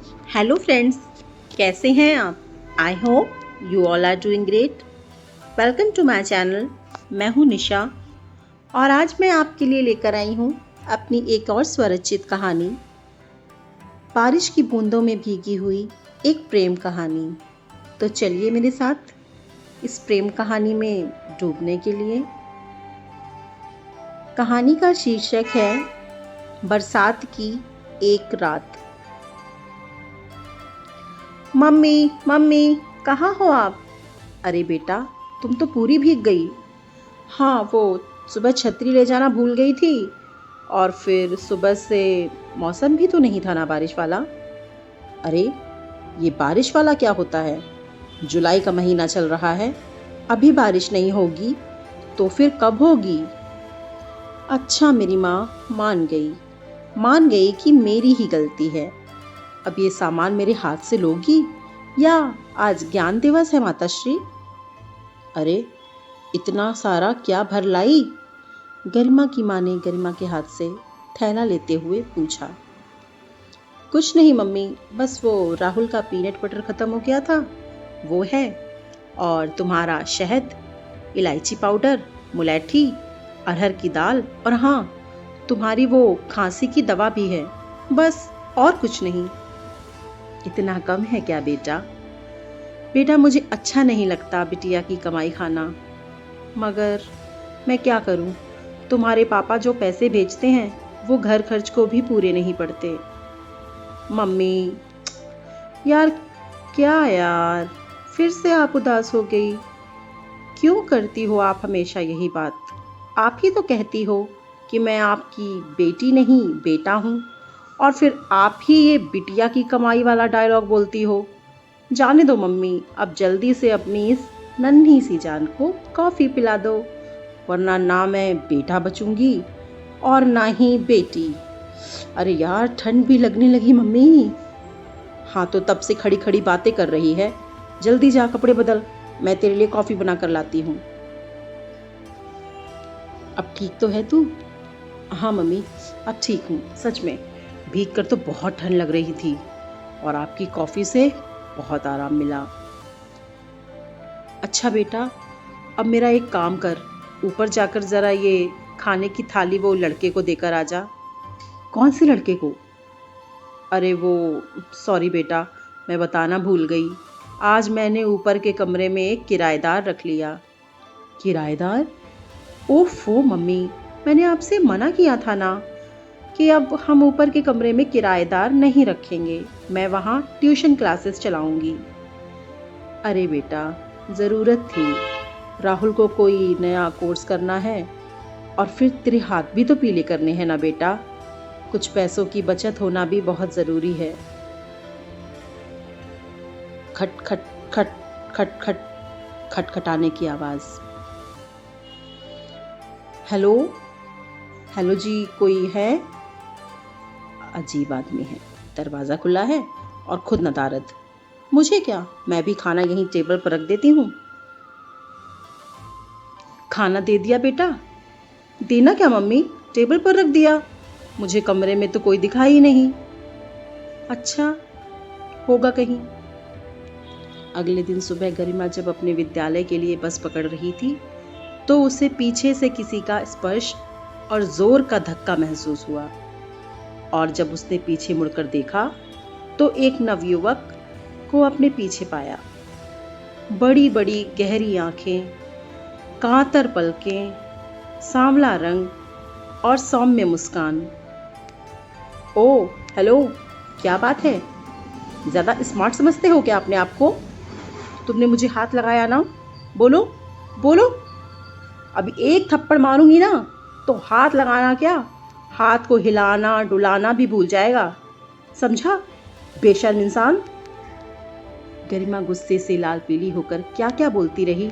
Hello friends, कैसे हैं आप? I hope you all are doing great. Welcome to my channel. मैं हूं निशा और आज मैं आपके लिए लेकर आई हूं अपनी एक और स्वरचित कहानी, बारिश की बूंदों में भीगी हुई एक प्रेम कहानी। तो चलिए मेरे साथ इस प्रेम कहानी में डूबने के लिए। कहानी का शीर्षक है बरसात की एक रात। मम्मी मम्मी, कहाँ हो आप? अरे बेटा, तुम तो पूरी भीग गई। हाँ, वो सुबह छतरी ले जाना भूल गई थी और फिर सुबह से मौसम भी तो नहीं था ना बारिश वाला। अरे, ये बारिश वाला क्या होता है? जुलाई का महीना चल रहा है, अभी बारिश नहीं होगी तो फिर कब होगी? अच्छा, मेरी माँ मान गई कि मेरी ही गलती है। अब ये सामान मेरे हाथ से लोगी या आज ज्ञान दिवस है माताश्री? अरे, इतना सारा क्या भर लाई? गरिमा की माँ ने गरिमा के हाथ से थैला लेते हुए पूछा। कुछ नहीं मम्मी, बस वो राहुल का पीनट बटर खत्म हो गया था, वो है। और तुम्हारा शहद, इलायची पाउडर, मुलैठी, अरहर की दाल और हाँ, तुम्हारी वो खांसी की दवा भी है। बस, और कुछ नहीं। इतना कम है क्या बेटा? बेटा, मुझे अच्छा नहीं लगता बिटिया की कमाई खाना, मगर मैं क्या करूं? तुम्हारे पापा जो पैसे भेजते हैं वो घर खर्च को भी पूरे नहीं पड़ते। मम्मी, यार, क्या यार, फिर से आप उदास हो गई? क्यों करती हो आप हमेशा यही बात? आप ही तो कहती हो कि मैं आपकी बेटी नहीं बेटा हूं, और फिर आप ही ये बिटिया की कमाई वाला डायलॉग बोलती हो। जाने दो मम्मी, अब जल्दी से अपनी इस नन्ही सी जान को कॉफ़ी पिला दो, वरना ना मैं बेटा बचूंगी और ना ही बेटी। अरे यार, ठंड भी लगने लगी मम्मी। हाँ, तो तब से खड़ी खड़ी बातें कर रही है। जल्दी जा कपड़े बदल, मैं तेरे लिए कॉफ़ी बना कर लाती हूँ। अब ठीक तो है तू? हाँ मम्मी, अब ठीक हूँ। सच में भीग कर तो बहुत ठंड लग रही थी और आपकी कॉफ़ी से बहुत आराम मिला। अच्छा बेटा, अब मेरा एक काम कर, ऊपर जाकर ज़रा ये खाने की थाली वो लड़के को देकर आ जा। कौन से लड़के को? अरे वो, सॉरी बेटा, मैं बताना भूल गई। आज मैंने ऊपर के कमरे में एक किराएदार रख लिया। किराएदार? ओफो मम्मी, मैंने आपसे मना किया था ना कि अब हम ऊपर के कमरे में किराएदार नहीं रखेंगे। मैं वहाँ ट्यूशन क्लासेस चलाऊंगी। अरे बेटा, ज़रूरत थी। राहुल को कोई नया कोर्स करना है और फिर तेरे हाथ भी तो पीले करने हैं ना बेटा। कुछ पैसों की बचत होना भी बहुत ज़रूरी है। खट खट खट खट खट खटखटाने की आवाज़। हेलो हेलो जी, कोई है? अजीब आदमी है, दरवाज़ा खुला है और खुद नदारद। मुझे क्या, मैं भी खाना यहीं टेबल पर रख देती हूँ। खाना दे दिया बेटा? देना क्या मम्मी, टेबल पर रख दिया। मुझे कमरे में तो कोई दिखा ही नहीं। अच्छा, होगा कहीं। अगले दिन सुबह गरिमा जब अपने विद्यालय के लिए बस पकड़ रही थी तो उसे पीछे से किसी का स्पर्श और जोर का धक्का महसूस हुआ, और जब उसने पीछे मुड़कर देखा तो एक नवयुवक को अपने पीछे पाया। बड़ी बड़ी गहरी आंखें, कांतर पलकें, सांवला रंग और सौम्य मुस्कान। ओ, हेलो, क्या बात है? ज़्यादा स्मार्ट समझते हो क्या अपने आप को? तुमने मुझे हाथ लगाया ना? बोलो बोलो। अभी एक थप्पड़ मारूंगी ना तो हाथ लगाना क्या, हाथ को हिलाना डुलाना भी भूल जाएगा, समझा? बेशर्म इंसान। गरिमा गुस्से से लाल पीली होकर क्या क्या बोलती रही,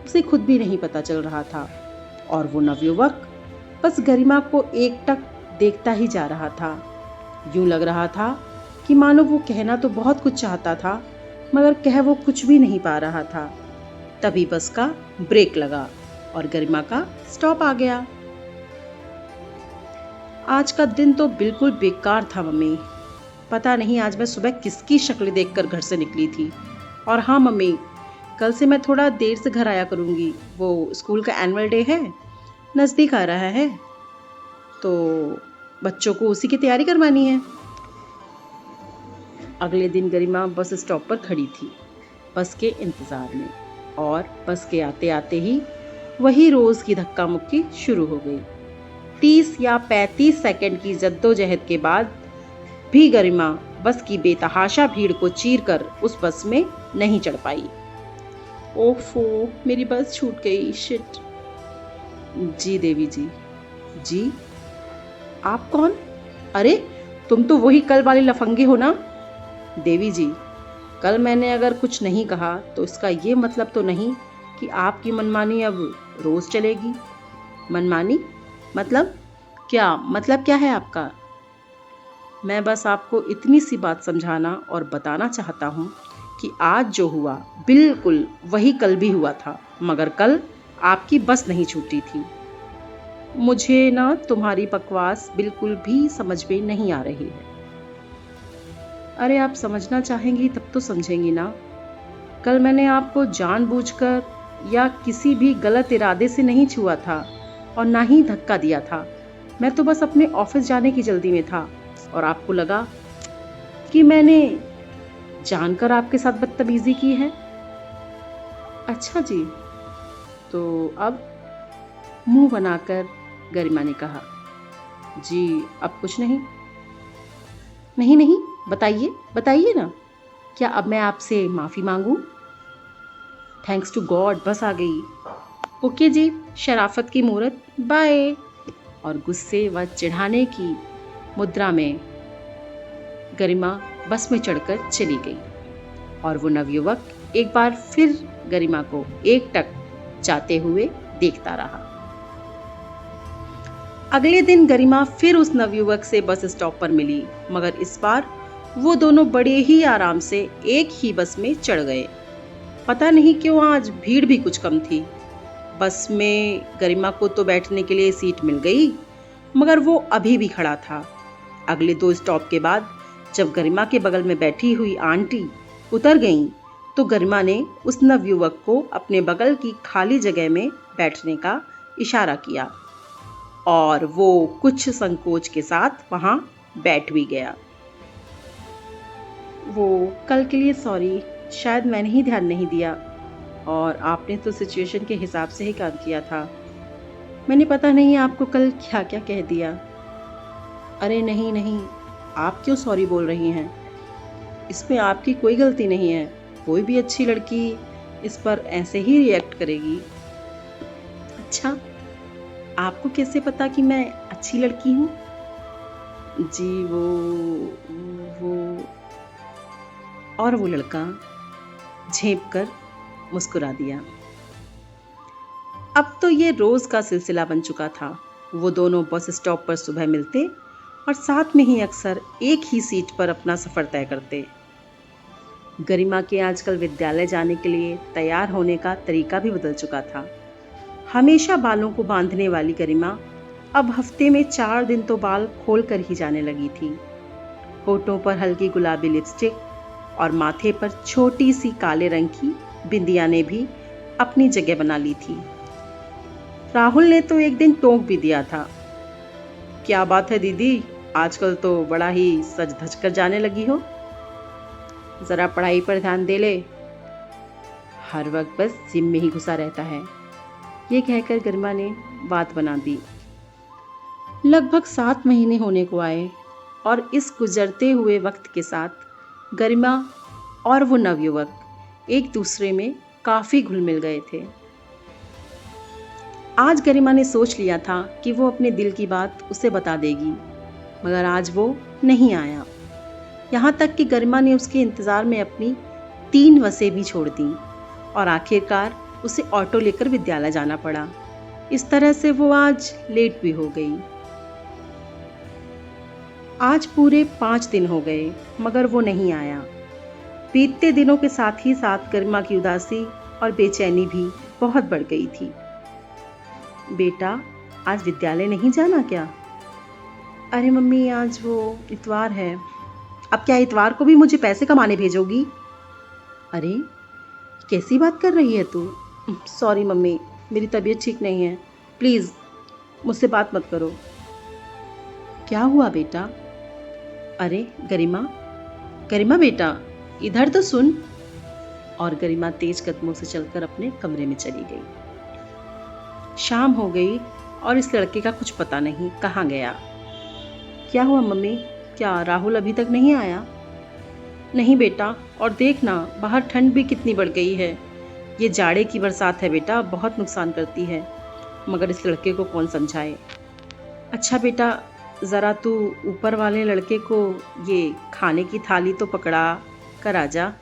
उसे खुद भी नहीं पता चल रहा था। और वो नवयुवक बस गरिमा को एकटक देखता ही जा रहा था। यूं लग रहा था कि मानो वो कहना तो बहुत कुछ चाहता था, मगर कह वो कुछ भी नहीं पा रहा था। तभी बस का ब्रेक लगा और गरिमा का स्टॉप आ गया। आज का दिन तो बिल्कुल बेकार था मम्मी। पता नहीं आज मैं सुबह किसकी शक्ल देखकर घर से निकली थी। और हाँ मम्मी, कल से मैं थोड़ा देर से घर आया करूँगी। वो स्कूल का एनुअल डे है, नज़दीक आ रहा है, तो बच्चों को उसी की तैयारी करवानी है। अगले दिन गरिमा बस स्टॉप पर खड़ी थी, बस के इंतज़ार में। और बस के आते आते ही वही रोज़ की धक्का मुक्की शुरू हो गई। 30 या 35 सेकंड की जद्दोजहद के बाद भी गरिमा बस की बेतहाशा भीड़ को चीरकर उस बस में नहीं चढ़ पाई। ओफो, मेरी बस छूट गई, शिट। जी देवी जी। जी, आप कौन? अरे, तुम तो वही कल वाली लफंगी हो ना? देवी जी, कल मैंने अगर कुछ नहीं कहा तो इसका ये मतलब तो नहीं कि आपकी मनमानी अब रोज चलेगी। मनमानी? मतलब क्या है आपका? मैं बस आपको इतनी सी बात समझाना और बताना चाहता हूँ कि आज जो हुआ बिल्कुल वही कल भी हुआ था, मगर कल आपकी बस नहीं छूटी थी। मुझे ना तुम्हारी बकवास बिल्कुल भी समझ में नहीं आ रही है। अरे आप समझना चाहेंगी तब तो समझेंगी ना। कल मैंने आपको जानबूझकर या किसी भी गलत इरादे से नहीं छुआ था और ना ही धक्का दिया था। मैं तो बस अपने ऑफिस जाने की जल्दी में था और आपको लगा कि मैंने जानकर आपके साथ बदतमीजी की है। अच्छा जी, तो अब? मुंह बनाकर गरिमा ने कहा। जी, अब कुछ नहीं। नहीं नहीं, बताइए बताइए ना, क्या अब मैं आपसे माफ़ी मांगूं? थैंक्स टू गॉड बस आ गई। ओके जी, शराफत की मूरत, बाय। और गुस्से व चिढ़ाने की मुद्रा में गरिमा बस में चढ़कर चली गई और वो नवयुवक एक बार फिर गरिमा को एकटक जाते हुए देखता रहा। अगले दिन गरिमा फिर उस नवयुवक से बस स्टॉप पर मिली, मगर इस बार वो दोनों बड़े ही आराम से एक ही बस में चढ़ गए। पता नहीं क्यों आज भीड़ भी कुछ कम थी। बस में गरिमा को तो बैठने के लिए सीट मिल गई, मगर वो अभी भी खड़ा था। अगले 2 स्टॉप के बाद जब गरिमा के बगल में बैठी हुई आंटी उतर गईं, तो गरिमा ने उस नवयुवक को अपने बगल की खाली जगह में बैठने का इशारा किया और वो कुछ संकोच के साथ वहां बैठ भी गया। वो कल के लिए सॉरी, शायद मैंने ही ध्यान नहीं दिया और आपने तो सिचुएशन के हिसाब से ही काम किया था। मैंने पता नहीं आपको कल क्या क्या कह दिया। अरे नहीं नहीं, आप क्यों सॉरी बोल रही हैं? इसमें आपकी कोई गलती नहीं है। कोई भी अच्छी लड़की इस पर ऐसे ही रिएक्ट करेगी। अच्छा, आपको कैसे पता कि मैं अच्छी लड़की हूँ? जी वो और वो लड़का झेप कर मुस्कुरा दिया। अब तो ये रोज का सिलसिला बन चुका था। वो दोनों बस स्टॉप पर सुबह मिलते और साथ में ही अक्सर एक ही सीट पर अपना सफ़र तय करते। गरिमा के आजकल विद्यालय जाने के लिए तैयार होने का तरीका भी बदल चुका था। हमेशा बालों को बांधने वाली गरिमा अब हफ्ते में 4 दिन तो बाल खोल कर ही जाने लगी थी। होठों पर हल्की गुलाबी लिपस्टिक और माथे पर छोटी सी काले रंग की बिंदिया ने भी अपनी जगह बना ली थी। राहुल ने तो एक दिन टोक भी दिया था, क्या बात है दीदी, आजकल तो बड़ा ही सज धज कर जाने लगी हो। जरा पढ़ाई पर ध्यान दे ले, हर वक्त बस जिम में ही घुसा रहता है। ये कहकर गरिमा ने बात बना दी। लगभग 7 महीने होने को आए और इस गुजरते हुए वक्त के साथ गरिमा और वो नवयुवक एक दूसरे में काफ़ी घुल मिल गए थे। आज गरिमा ने सोच लिया था कि वो अपने दिल की बात उसे बता देगी, मगर आज वो नहीं आया। यहाँ तक कि गरिमा ने उसके इंतज़ार में अपनी 3 बसें भी छोड़ दी और आखिरकार उसे ऑटो लेकर विद्यालय जाना पड़ा। इस तरह से वो आज लेट भी हो गई। आज पूरे 5 दिन हो गए मगर वो नहीं आया। बीतते दिनों के साथ ही साथ गरिमा की उदासी और बेचैनी भी बहुत बढ़ गई थी। बेटा, आज विद्यालय नहीं जाना क्या? अरे मम्मी, आज वो इतवार है। अब क्या इतवार को भी मुझे पैसे कमाने भेजोगी? अरे कैसी बात कर रही है तू? सॉरी मम्मी, मेरी तबीयत ठीक नहीं है, प्लीज़ मुझसे बात मत करो। क्या हुआ बेटा? अरे गरिमा, गरिमा बेटा इधर तो सुन। और गरिमा तेज कदमों से चलकर अपने कमरे में चली गई। शाम हो गई और इस लड़के का कुछ पता नहीं कहाँ गया। क्या हुआ मम्मी, क्या राहुल अभी तक नहीं आया? नहीं बेटा, और देखना बाहर ठंड भी कितनी बढ़ गई है। ये जाड़े की बरसात है बेटा, बहुत नुकसान करती है, मगर इस लड़के को कौन समझाए। अच्छा बेटा, ज़रा तू ऊपर वाले लड़के को ये खाने की थाली तो पकड़ा कर आ जा।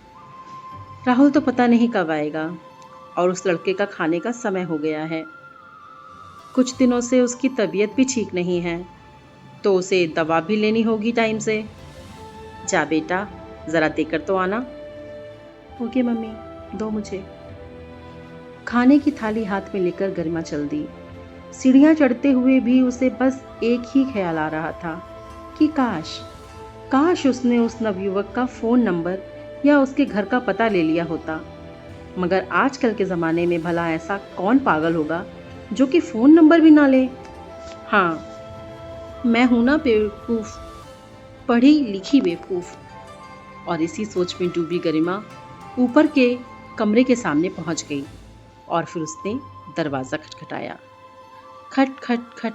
राहुल तो पता नहीं कब आएगा और उस लड़के का खाने का समय हो गया है। कुछ दिनों से उसकी तबीयत भी ठीक नहीं है, तो उसे दवा भी लेनी होगी टाइम से। जा बेटा, ज़रा देकर तो आना। ओके मम्मी, दो मुझे। खाने की थाली हाथ में लेकर गरिमा चल दी। सीढ़ियाँ चढ़ते हुए भी उसे बस एक ही ख्याल आ रहा था कि काश उसने उस नवयुवक का फ़ोन नंबर या उसके घर का पता ले लिया होता। मगर आजकल के ज़माने में भला ऐसा कौन पागल होगा जो कि फ़ोन नंबर भी ना ले। हाँ, मैं हूँ ना बेवकूफ़, पढ़ी लिखी बेवकूफ़। और इसी सोच में डूबी गरिमा ऊपर के कमरे के सामने पहुंच गई और फिर उसने दरवाज़ा खटखटाया। खट खट खट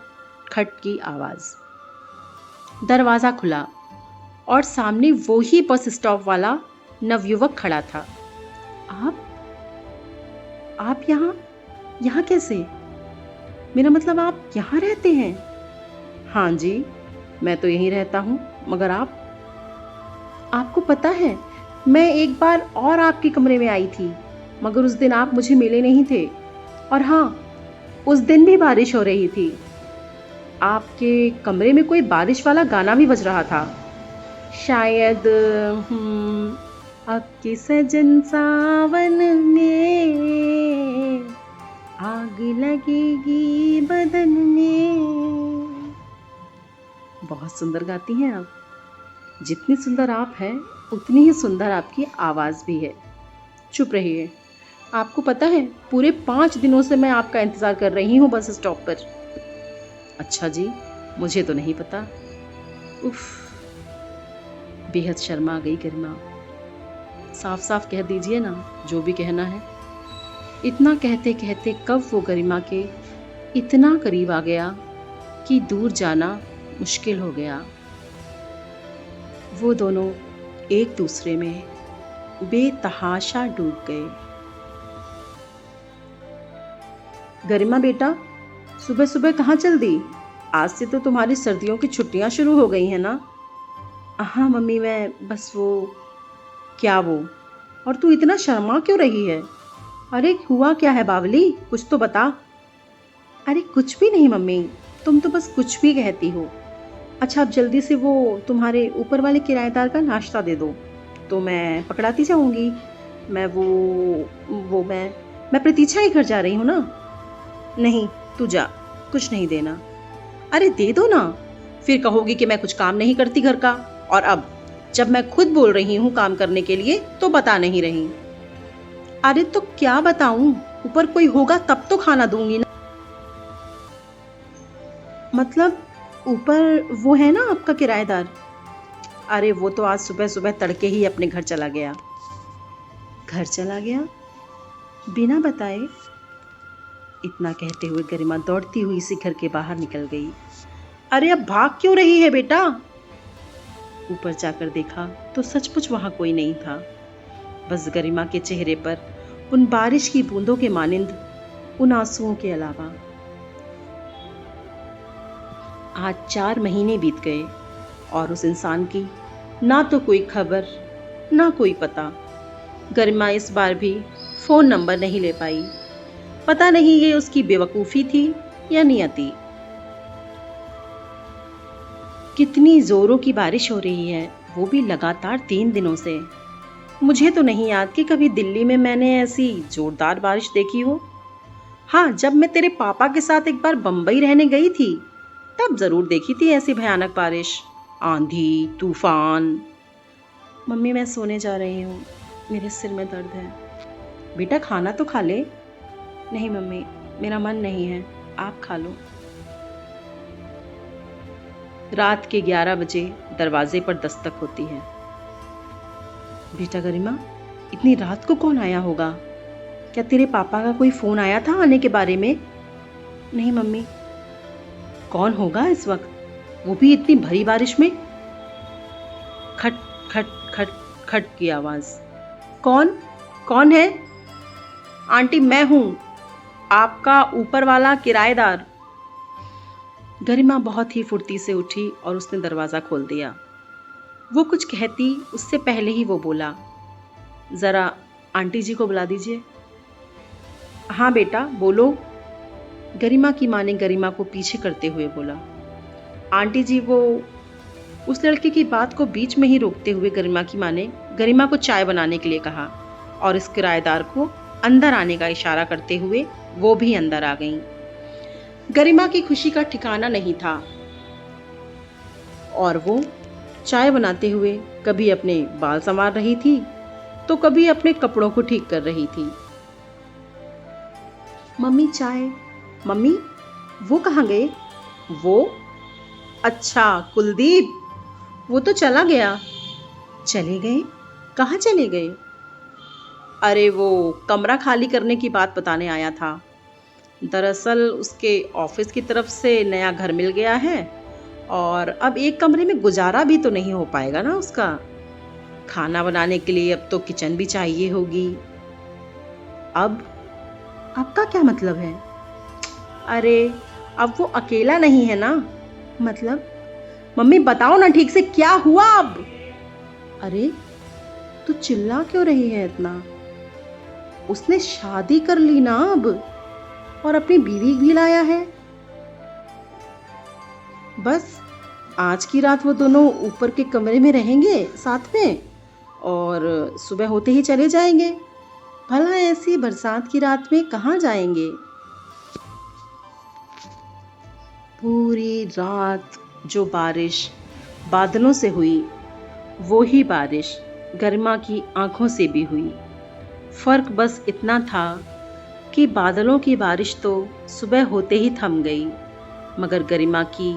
खट की आवाज़। दरवाज़ा खुला और सामने वो ही बस स्टॉप वाला नवयुवक खड़ा था। आप यहाँ कैसे? मेरा मतलब आप यहाँ रहते हैं? हाँ जी, मैं तो यहीं रहता हूँ, मगर आपको पता है मैं एक बार और आपके कमरे में आई थी, मगर उस दिन आप मुझे मिले नहीं थे। और हाँ, उस दिन भी बारिश हो रही थी। आपके कमरे में कोई बारिश वाला गाना भी बज रहा था। शायद आपके सजन सावन में आग लगेगी बदन में। बहुत सुंदर गाती हैं आप। जितनी सुंदर आप हैं उतनी ही सुंदर आपकी आवाज़ भी है। चुप रहिए। आपको पता है पूरे 5 दिनों से मैं आपका इंतज़ार कर रही हूँ बस स्टॉप पर। अच्छा जी, मुझे तो नहीं पता। उफ, बेहद शर्मा गई गरिमा। साफ साफ कह दीजिए ना जो भी कहना है। इतना कहते कहते कब वो गरिमा के इतना करीब आ गया कि दूर जाना मुश्किल हो गया। वो दोनों एक दूसरे में बेतहाशा डूब गए। गरिमा बेटा, सुबह सुबह कहाँ चल दी? आज से तो तुम्हारी सर्दियों की छुट्टियाँ शुरू हो गई हैं ना? हाँ मम्मी, मैं बस वो। क्या वो? और तू इतना शर्मा क्यों रही है? अरे हुआ क्या है बावली, कुछ तो बता। अरे कुछ भी नहीं मम्मी, तुम तो बस कुछ भी कहती हो। अच्छा, अब जल्दी से वो तुम्हारे ऊपर वाले किराएदार का नाश्ता दे दो तो मैं पकड़ाती जाऊंगी। मैं प्रतीक्षा के घर जा रही हूँ ना। नहीं, तू जा, कुछ नहीं देना। अरे दे दो ना, फिर कहोगी कि मैं कुछ काम नहीं करती घर का। और अब जब मैं खुद बोल रही हूँ काम करने के लिए तो बता नहीं रही। अरे तो क्या बताऊं, ऊपर कोई होगा तब तो खाना दूंगी ना। मतलब ऊपर वो है ना आपका किराएदार? अरे वो तो आज सुबह सुबह तड़के ही अपने घर चला गया। घर चला गया बिना बताए? इतना कहते हुए गरिमा दौड़ती हुई इसी घर के बाहर निकल गई। अरे अब भाग क्यों रही है बेटा? ऊपर जाकर देखा तो सचमुच वहां कोई नहीं था। बस गरिमा के चेहरे पर उन बारिश की बूंदों के मानिंद उन आंसुओं के अलावा। आज 4 महीने बीत गए और उस इंसान की ना तो कोई खबर ना कोई पता। गरिमा इस बार भी फ़ोन नंबर नहीं ले पाई। पता नहीं ये उसकी बेवकूफ़ी थी या नियति। कितनी ज़ोरों की बारिश हो रही है, वो भी लगातार 3 दिनों से। मुझे तो नहीं याद कि कभी दिल्ली में मैंने ऐसी ज़ोरदार बारिश देखी हो। हाँ, जब मैं तेरे पापा के साथ एक बार बम्बई रहने गई थी तब ज़रूर देखी थी ऐसी भयानक बारिश, आंधी तूफान। मम्मी मैं सोने जा रही हूँ, मेरे सिर में दर्द है। बेटा खाना तो खा ले। नहीं मम्मी, मेरा मन नहीं है, आप खा लो। रात के 11 बजे दरवाजे पर दस्तक होती है। बेटा गरिमा, इतनी रात को कौन आया होगा? क्या तेरे पापा का कोई फोन आया था आने के बारे में? नहीं मम्मी। कौन होगा इस वक्त, वो भी इतनी भरी बारिश में? खट खट खट खट की आवाज। कौन कौन है? आंटी मैं हूं, आपका ऊपर वाला किराएदार। गरिमा बहुत ही फुर्ती से उठी और उसने दरवाज़ा खोल दिया। वो कुछ कहती उससे पहले ही वो बोला, ज़रा आंटी जी को बुला दीजिए। हाँ बेटा बोलो। गरिमा की माँ ने गरिमा को पीछे करते हुए बोला। आंटी जी वो। उस लड़के की बात को बीच में ही रोकते हुए गरिमा की माँ ने गरिमा को चाय बनाने के लिए कहा और इस किराएदार को अंदर आने का इशारा करते हुए वो भी अंदर आ गईं। गरिमा की खुशी का ठिकाना नहीं था और वो चाय बनाते हुए कभी अपने बाल संवार रही थी तो कभी अपने कपड़ों को ठीक कर रही थी। मम्मी चाय। मम्मी वो कहाँ गए? वो? अच्छा कुलदीप, वो तो चला गया। चले गए? कहाँ चले गए? अरे वो कमरा खाली करने की बात बताने आया था। दरअसल उसके ऑफिस की तरफ से नया घर मिल गया है और अब एक कमरे में गुजारा भी तो नहीं हो पाएगा ना उसका। खाना बनाने के लिए अब तो किचन भी चाहिए होगी। अब आपका क्या मतलब है? अरे अब वो अकेला नहीं है ना। मतलब? मम्मी बताओ ना ठीक से क्या हुआ अब? अरे तू चिल्ला क्यों रही है इतना? उसने शादी कर ली ना अब और अपनी बीवी भी लाया है। बस आज की रात वो दोनों ऊपर के कमरे में रहेंगे साथ में और सुबह होते ही चले जाएंगे। भला ऐसी बरसात की रात में कहाँ जाएंगे? पूरी रात जो बारिश बादलों से हुई वो ही बारिश गरिमा की आंखों से भी हुई। फर्क बस इतना था कि बादलों की बारिश तो सुबह होते ही थम गई, मगर गरिमा की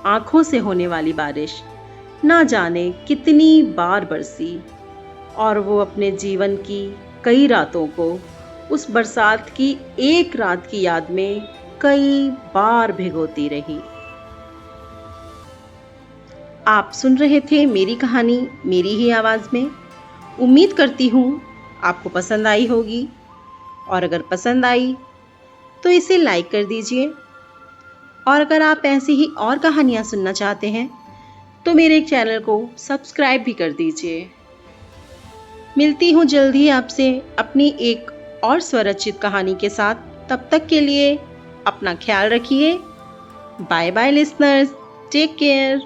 आंखों से होने वाली बारिश ना जाने कितनी बार बरसी और वो अपने जीवन की कई रातों को उस बरसात की एक रात की याद में कई बार भिगोती रही। आप सुन रहे थे मेरी कहानी मेरी ही आवाज़ में। उम्मीद करती हूँ आपको पसंद आई होगी और अगर पसंद आई तो इसे लाइक कर दीजिए और अगर आप ऐसी ही और कहानियाँ सुनना चाहते हैं तो मेरे चैनल को सब्सक्राइब भी कर दीजिए। मिलती हूँ जल्द ही आपसे अपनी एक और स्वरचित कहानी के साथ। तब तक के लिए अपना ख्याल रखिए। Bye bye listeners, take care.